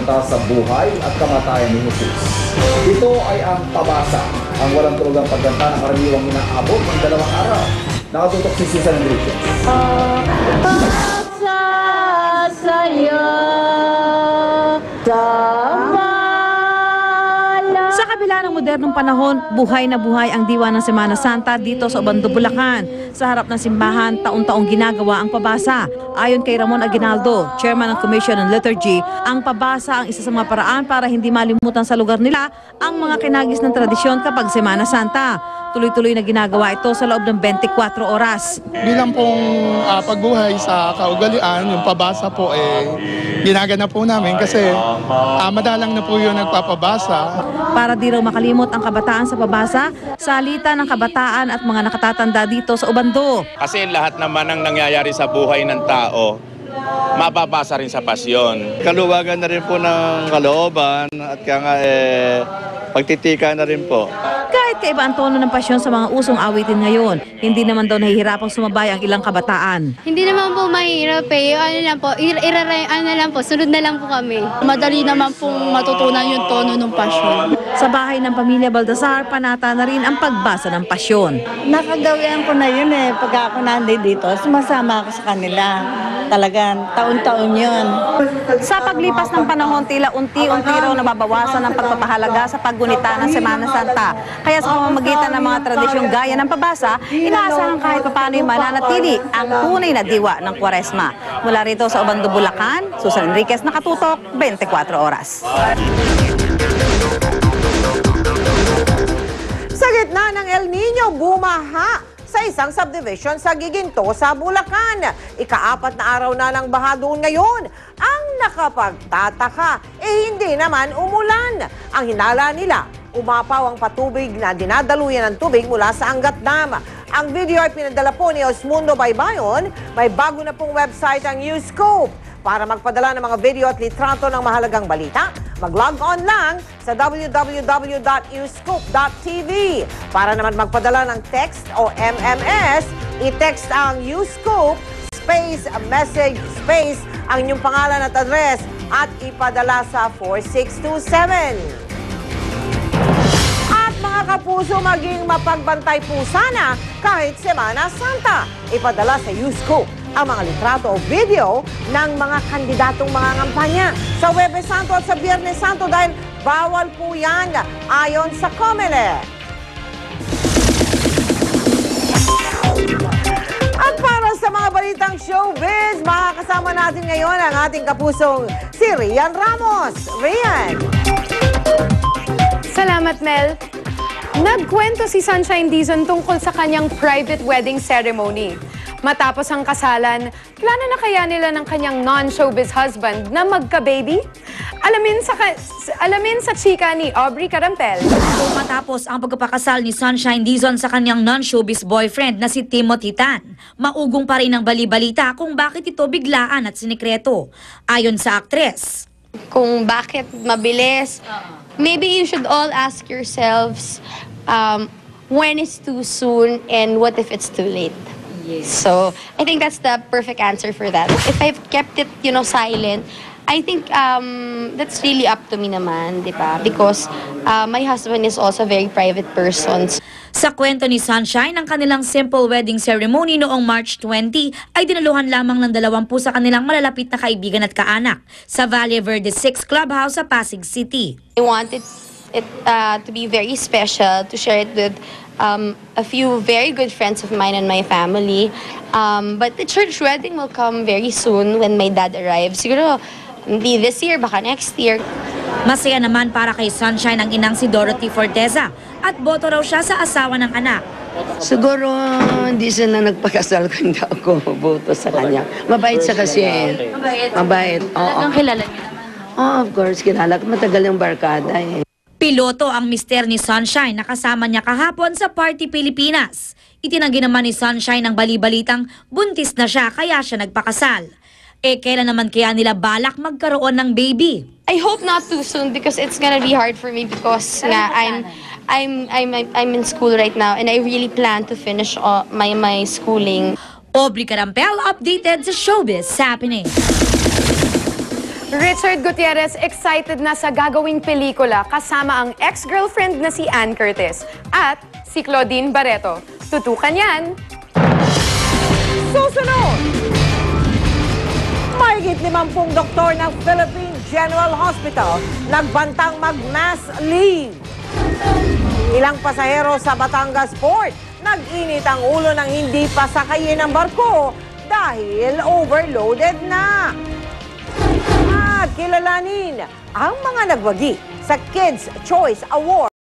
papunta sa buhay at kamatayan ni Jesus. Ito ay ang pabasa, ang walang tulugang pagganta ng karaniwang inaabot ng 2 araw. Nakatutok si Susan Enriquez. Pabasa sa'yo, sa kabila ng modernong panahon, buhay na buhay ang diwa ng Semana Santa dito sa Obando, Bulacan. Sa harap ng simbahan, taon-taong ginagawa ang pabasa. Ayon kay Ramon Aguinaldo, chairman ng Commission on Liturgy, ang pabasa ang isa sa mga paraan para hindi malimutan sa lugar nila ang mga kinagis ng tradisyon kapag Semana Santa. Tuloy-tuloy na ginagawa ito sa loob ng 24 oras. Bilang pong pagbuhay sa kaugalian, yung pabasa po ginagana po namin kasi madalang na po yung nagpapabasa. Para di raw makalimot ang kabataan sa pabasa, salita ng kabataan at mga nakatatanda dito sa Obando. Kasi lahat naman ang nangyayari sa buhay ng tao, mababasa rin sa pasyon. Kaluwagan na rin po ng kalooban at kaya nga pagtitika na rin po. Kahit kaiba ang tono ng pasyon sa mga usong awitin ngayon, hindi naman daw nahihirapang sumabay ang ilang kabataan. Hindi naman po mahirap eh. Ano lang po, sunod na lang po kami. Madali naman pong matutunan yung tono ng pasyon. Sa bahay ng pamilya Baltasar, panata na rin ang pagbasa ng pasyon. Nakagawian ko na yun pag ako nandito, sumasama ako sa kanila. Talagang taon-taon yun. Sa paglipas ng panahon, tila unti-unti raw nababawasan ang pagpapahalaga sa paggunita ng Semana Santa. Kaya sa pamamagitan ng mga tradisyong gaya ng pabasa, inaasahan kahit paano yung mananatili ang tunay na diwa ng Kwaresma. Mula rito sa Obando, Bulacan, Susan Enriquez, nakatutok, 24 oras. Sa gitna ng El Nino, bumaha sa isang subdivision sa Giginto sa Bulacan. Ika-4 na araw na ng baha doon ngayon. Ang nakapagtataka, hindi naman umulan. Ang hinala nila, umapaw ang patubig na dinadaluyan ng tubig mula sa Angat Dam. Ang video ay pinadala po ni Osmundo Baybayon. May bago na pong website ang Newscope. Para magpadala ng mga video at litrato ng mahalagang balita, mag-log on lang sa www.newscope.tv. Para naman magpadala ng text o MMS, i-text ang Newscope space message space ang inyong pangalan at address at ipadala sa 4627. At mga kapuso, maging mapagbantay po sana kahit Semana Santa. Ipadala sa Newscope ang mga litrato o video ng mga kandidatong mga ngampanya sa Huwebes Santo at sa Biyernes Santo dahil bawal po yan ayon sa COMELEC. At para sa mga balitang showbiz, makakasama natin ngayon ang ating kapusong si Rian Ramos. Rian! Salamat, Mel. Nagkwento si Sunshine Dizon tungkol sa kanyang private wedding ceremony. Matapos ang kasalan, plano na kaya nila ng kanyang non-showbiz husband na magka-baby? Alamin sa chika ni Aubrey Carampel. Matapos ang pagpapakasal ni Sunshine Dizon sa kanyang non-showbiz boyfriend na si Timothy Tan, maugong pa rin ang bali-balita kung bakit ito biglaan at sinikreto. Ayon sa aktres, Kung bakit mabilis, maybe you should all ask yourselves when is too soon and what if it's too late. Yes. So I think that's the perfect answer for that. If I've kept it, silent, I think that's really up to me naman, di ba? Because my husband is also a very private person. sa kwento ni Sunshine, ang kanilang simple wedding ceremony noong March 20 ay dinaluhan lamang ng 20 sa kanilang malalapit na kaibigan at kaanak sa Valle Verde 6 Clubhouse sa Pasig City. I wanted it to be very special, to share it with a few very good friends of mine and my family. But the church wedding will come very soon when my dad arrives. Siguro, hindi this year, baka next year. Masaya naman para kay Sunshine ang inang si Dorothy Forteza at boto raw siya sa asawa ng anak. Siguro hindi siya na nagpakasal kung hindi ako boto sa kanya. Mabait siya kasi. Mabait. Oo. Kilala niyo naman. Oh, of course, kilala. Matagal yung barkada eh. Piloto ang mister ni Sunshine na kasama niya kahapon sa Party Pilipinas. Itinanggi naman ni Sunshine ang bali-balitang buntis na siya kaya siya nagpakasal. Kailan naman kaya nila balak magkaroon ng baby? I hope not too soon because it's gonna be hard for me because nga I'm in school right now and I really plan to finish my schooling. Aubrey Carampel updated sa Showbiz Happening. Richard Gutierrez excited na sa gagawing pelikula kasama ang ex-girlfriend na si Ann Curtis at si Claudine Barreto. Tutukan yan! Susunod! Mahigit 50 doktor ng Philippine General Hospital nagbantang mag-mass leave. Ilang pasahero sa Batangas Port nag-init ang ulo ng hindi pasakayin ng barko dahil overloaded na. At kilalanin ang mga nagwagi sa Kids' Choice Award.